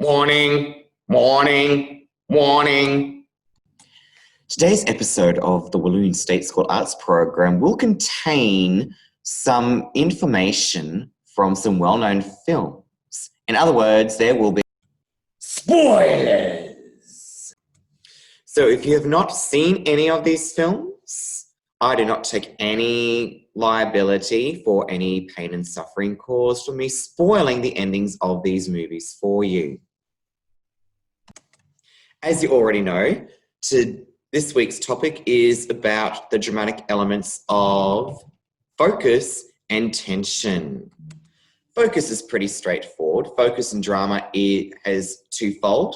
Warning, warning, warning. Today's episode of the Walloon State School Arts Program will contain some information from some well-known films. In other words, there will be spoilers. So if you have not seen any of these films, I do not take any liability for any pain and suffering caused from me spoiling the endings of these movies for you. As you already know, this week's topic is about the dramatic elements of focus and tension. Focus is pretty straightforward. Focus in drama has twofold.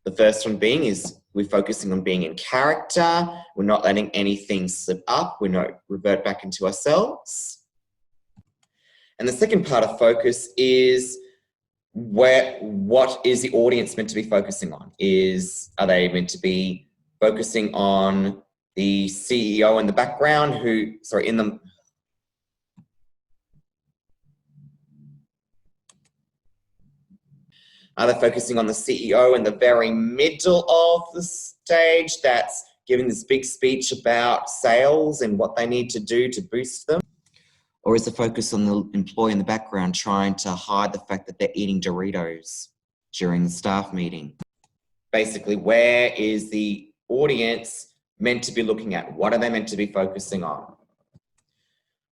The first one being is we're focusing on being in character. We're not letting anything slip up. We're not revert back into ourselves. And the second part of focus is what is the audience meant to be focusing on? Are they meant to be focusing on the CEO in the background are they focusing on the CEO in the very middle of the stage that's giving this big speech about sales and what they need to do to boost them? Or is the focus on the employee in the background trying to hide the fact that they're eating Doritos during the staff meeting? Basically, where is the audience meant to be looking at? What are they meant to be focusing on?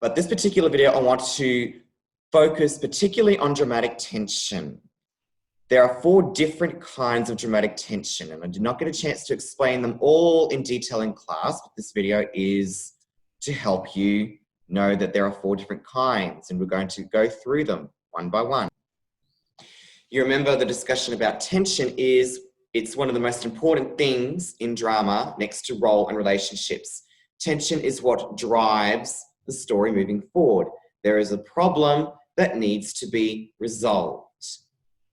But this particular video, I want to focus particularly on dramatic tension. There are 4 different kinds of dramatic tension, and I did not get a chance to explain them all in detail in class, but this video is to help you know that there are 4 different kinds, and we're going to go through them one by one. You remember the discussion about tension it's one of the most important things in drama next to role and relationships. Tension is what drives the story moving forward. There is a problem that needs to be resolved.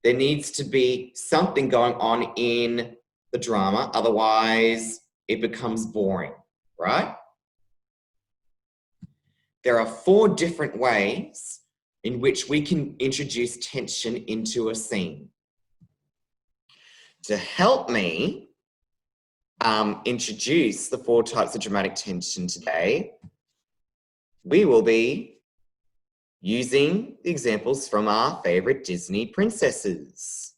There needs to be something going on in the drama, otherwise it becomes boring, right? There are 4 different ways in which we can introduce tension into a scene. To help me introduce the 4 types of dramatic tension today, we will be using the examples from our favorite Disney princesses,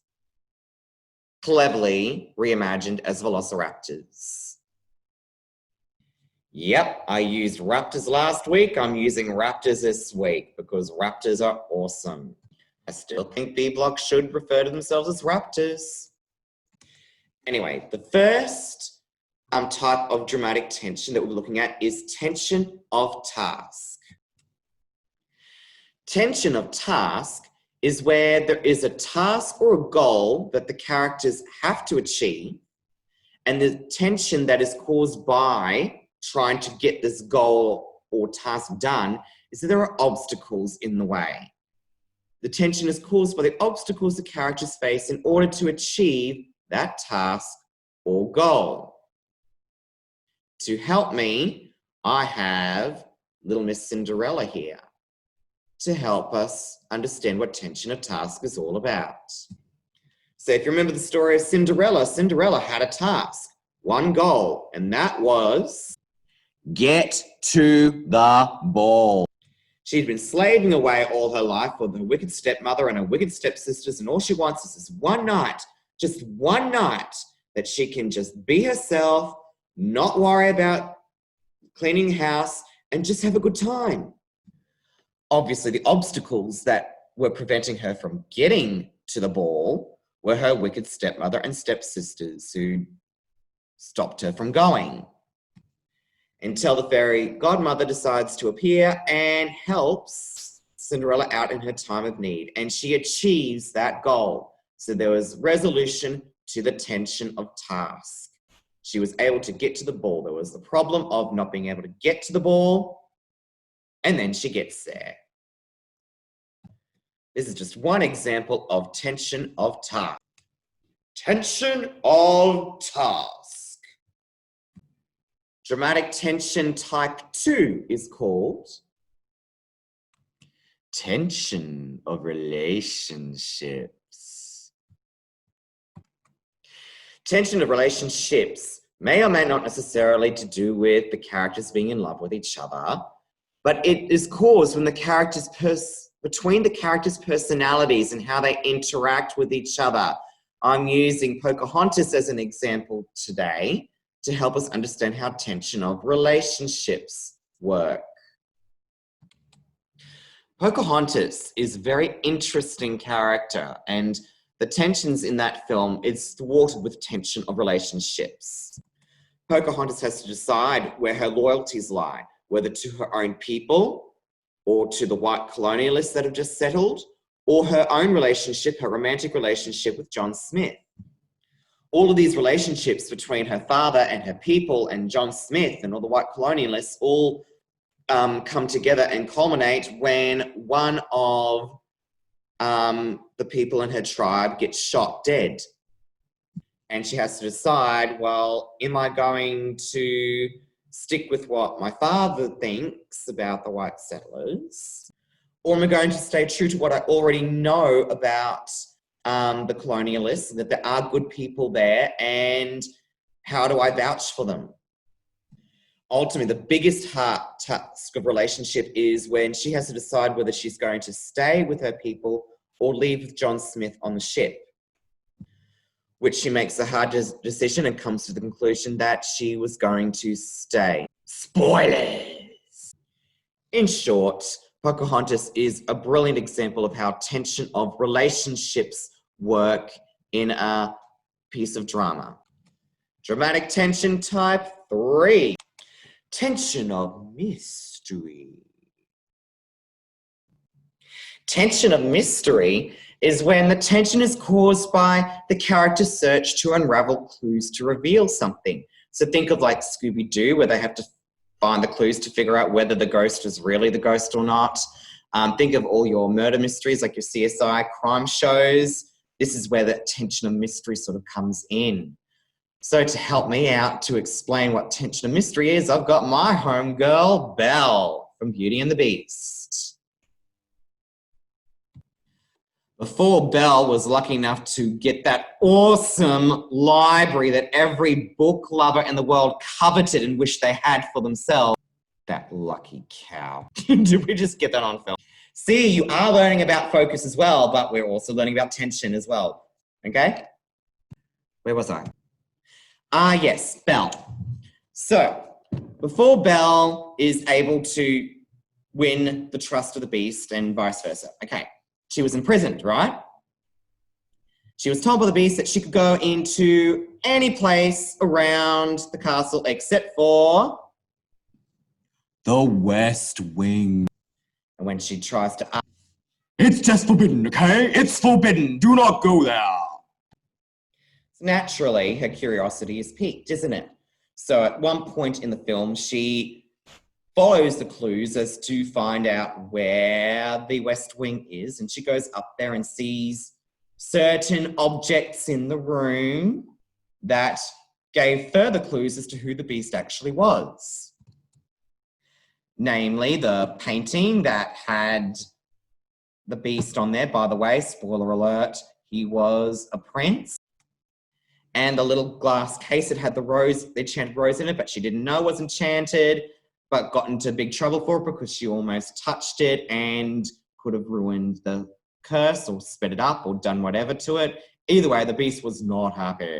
cleverly reimagined as velociraptors. Yep, I used raptors last week. I'm using raptors this week because raptors are awesome. I still think B-Block should refer to themselves as raptors. Anyway, the first type of dramatic tension that we're looking at is tension of task. Tension of task is where there is a task or a goal that the characters have to achieve, and the tension that is caused by trying to get this goal or task done is that there are obstacles in the way. The tension is caused by the obstacles the characters face in order to achieve that task or goal. To help me, I have little Miss Cinderella here to help us understand what tension of task is all about. So if you remember the story of Cinderella, Cinderella had a task, one goal, and that was get to the ball. She'd been slaving away all her life with her wicked stepmother and her wicked stepsisters, and all she wants is this one night, just one night, that she can just be herself, not worry about cleaning the house, and just have a good time. Obviously, the obstacles that were preventing her from getting to the ball were her wicked stepmother and stepsisters who stopped her from going. Until the fairy godmother decides to appear and helps Cinderella out in her time of need, and she achieves that goal. So there was resolution to the tension of task. She was able to get to the ball. There was the problem of not being able to get to the ball, and then she gets there. This is just one example of tension of task. Tension of task. Dramatic tension type 2 is called tension of relationships. Tension of relationships may or may not necessarily to do with the characters being in love with each other, but it is caused when between the characters' personalities and how they interact with each other. I'm using Pocahontas as an example today to help us understand how tension of relationships work. Pocahontas is a very interesting character, and the tensions in that film is thwarted with tension of relationships. Pocahontas has to decide where her loyalties lie, whether to her own people or to the white colonialists that have just settled, or her own relationship, her romantic relationship with John Smith. All of these relationships between her father and her people and John Smith and all the white colonialists all come together and culminate when one of the people in her tribe gets shot dead. And she has to decide, well, am I going to stick with what my father thinks about the white settlers? Or am I going to stay true to what I already know about the colonialists, and that there are good people there, and how do I vouch for them? Ultimately, the biggest task of relationship is when she has to decide whether she's going to stay with her people or leave with John Smith on the ship, which she makes a hard decision and comes to the conclusion that she was going to stay. Spoilers! In short, Pocahontas is a brilliant example of how tension of relationships work in a piece of drama. Dramatic tension type 3. Tension of mystery. Tension of mystery is when the tension is caused by the character's search to unravel clues to reveal something. So think of like Scooby-Doo, where they have to find the clues to figure out whether the ghost is really the ghost or not. Think of all your murder mysteries, like your CSI crime shows. This is where the tension of mystery sort of comes in. So to help me out to explain what tension of mystery is, I've got my homegirl, Belle, from Beauty and the Beast. Before Belle was lucky enough to get that awesome library that every book lover in the world coveted and wished they had for themselves. That lucky cow. Did we just get that on film? See, you are learning about focus as well, but we're also learning about tension as well. Okay? Where was I? Yes, Belle. So, before Belle is able to win the trust of the beast and vice versa. Okay, she was imprisoned, right? She was told by the beast that she could go into any place around the castle except for the West Wing. And when she tries to ask, it's just forbidden, okay? It's forbidden. Do not go there. Naturally, her curiosity is piqued, isn't it? So at one point in the film, she follows the clues as to find out where the West Wing is, and she goes up there and sees certain objects in the room that gave further clues as to who the beast actually was. Namely, the painting that had the beast on there. By the way, spoiler alert, he was a prince. And the little glass case that had the enchanted rose in it, but she didn't know it was enchanted, but got into big trouble for it because she almost touched it and could have ruined the curse or sped it up or done whatever to it. Either way, the beast was not happy.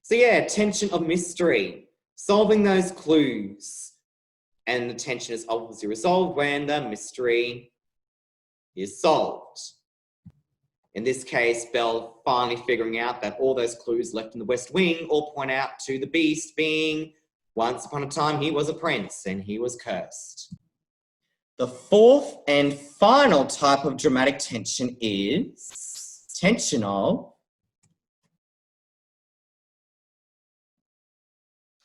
So yeah, tension of mystery, solving those clues. And the tension is obviously resolved when the mystery is solved. In this case, Belle finally figuring out that all those clues left in the West Wing all point out to the beast being, once upon a time, he was a prince and he was cursed. The fourth and final type of dramatic tension is tension of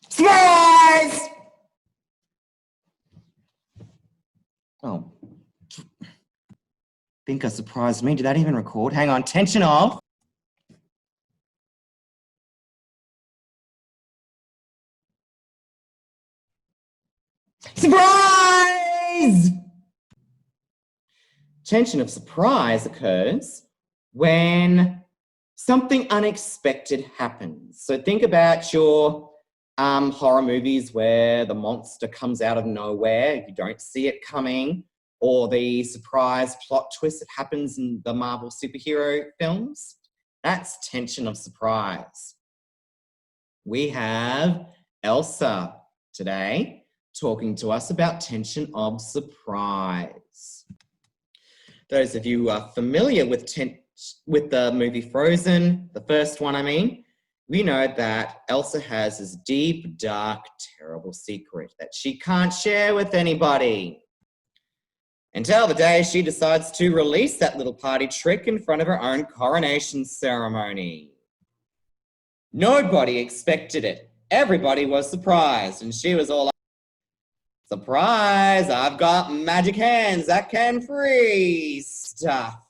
surprise! Oh. Think I surprised me. Did that even record? Hang on. Tension of surprise! Tension of surprise occurs when something unexpected happens. So think about your horror movies where the monster comes out of nowhere, you don't see it coming, or the surprise plot twist that happens in the Marvel superhero films. That's tension of surprise. We have Elsa today talking to us about tension of surprise. Those of you who are familiar with the movie Frozen, the first one I mean, we know that Elsa has this deep, dark, terrible secret that she can't share with anybody. Until the day she decides to release that little party trick in front of her own coronation ceremony. Nobody expected it. Everybody was surprised, and she was all like, surprise, I've got magic hands that can freeze stuff.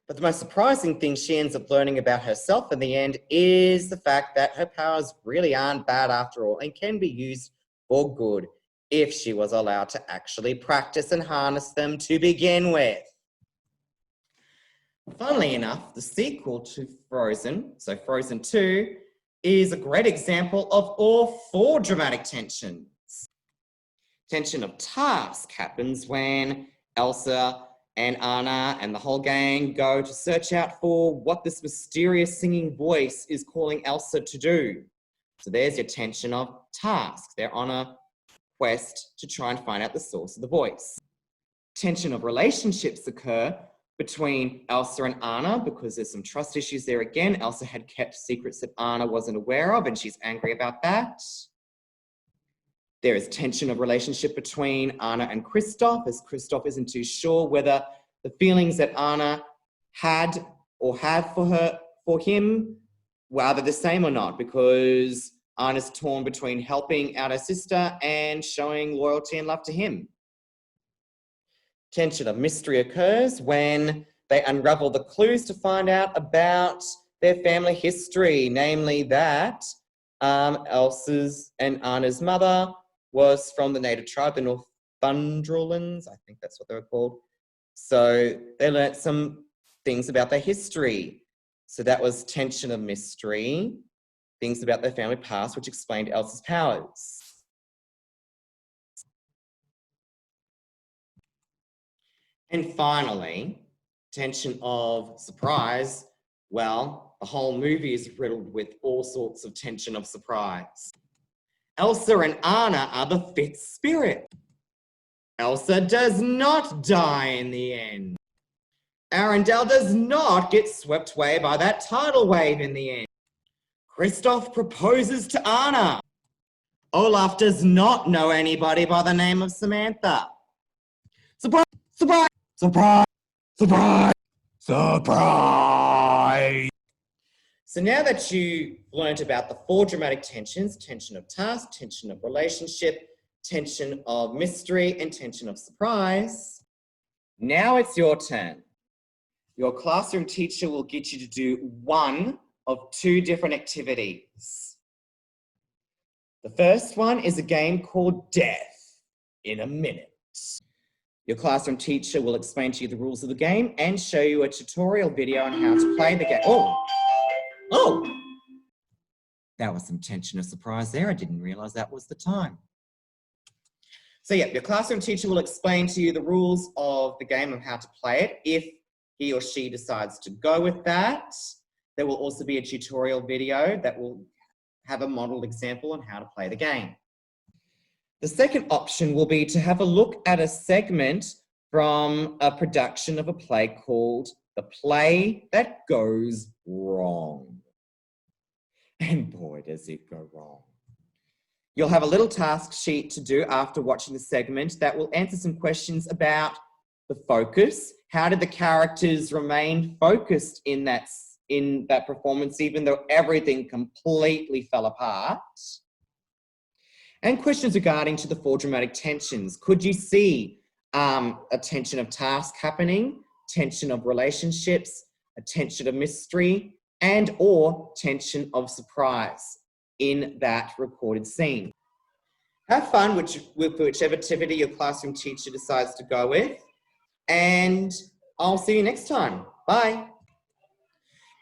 But the most surprising thing she ends up learning about herself in the end is the fact that her powers really aren't bad after all and can be used for good if she was allowed to actually practice and harness them to begin with. Funnily enough, the sequel to Frozen, so Frozen 2, is a great example of all four dramatic tensions. Tension of task happens when Elsa and Anna and the whole gang go to search out for what this mysterious singing voice is calling Elsa to do. So there's your tension of task. They're on a quest to try and find out the source of the voice. Tension of relationships occur between Elsa and Anna because there's some trust issues there again. Elsa had kept secrets that Anna wasn't aware of and she's angry about that. There is tension of relationship between Anna and Kristoff, as Kristoff isn't too sure whether the feelings that Anna had or have for him were either the same or not, because Anna's torn between helping out her sister and showing loyalty and love to him. Tension of mystery occurs when they unravel the clues to find out about their family history, namely that Elsa's and Anna's mother was from the native tribe, the Northumberlands, I think that's what they were called. So they learnt some things about their history. So that was tension of mystery, things about their family past, which explained Elsa's powers. And finally, tension of surprise. Well, the whole movie is riddled with all sorts of tension of surprise. Elsa and Anna are the fifth spirit. Elsa does not die in the end. Arendelle does not get swept away by that tidal wave in the end. Kristoff proposes to Anna. Olaf does not know anybody by the name of Samantha. Surprise! Surprise! Surprise! Surprise! Surprise! So now that you've learned about the four dramatic tensions, tension of task, tension of relationship, tension of mystery, and tension of surprise, now it's your turn. Your classroom teacher will get you to do one of two different activities. The first one is a game called Death in a Minute. Your classroom teacher will explain to you the rules of the game and show you a tutorial video on how to play the game. Oh, that was some tension of surprise there. I didn't realize that was the time. So yeah, your classroom teacher will explain to you the rules of the game and how to play it. If he or she decides to go with that, there will also be a tutorial video that will have a modeled example on how to play the game. The second option will be to have a look at a segment from a production of a play called The Play That Goes Wrong. And boy, does it go wrong. You'll have a little task sheet to do after watching the segment that will answer some questions about the focus. How did the characters remain focused in that performance, even though everything completely fell apart? And questions regarding to the four dramatic tensions. Could you see a tension of task happening, tension of relationships, a tension of mystery, and or tension of surprise in that recorded scene? Have fun with whichever activity your classroom teacher decides to go with, and I'll see you next time. Bye.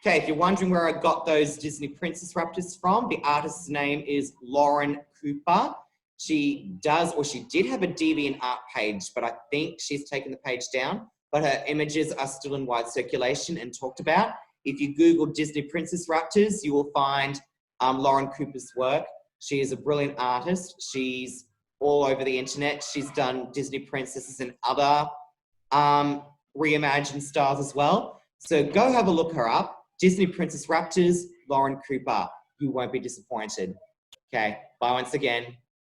Okay, if you're wondering where I got those Disney Princess Raptors from, the artist's name is Lauren Cooper. She does, or she did have a DeviantArt page, but I think she's taken the page down. But her images are still in wide circulation and talked about. If you Google Disney Princess Raptors, you will find Lauren Cooper's work. She is a brilliant artist. She's all over the internet. She's done Disney princesses and other reimagined styles as well. So go have a look her up. Disney Princess Raptors, Lauren Cooper. You won't be disappointed. Okay, bye once again.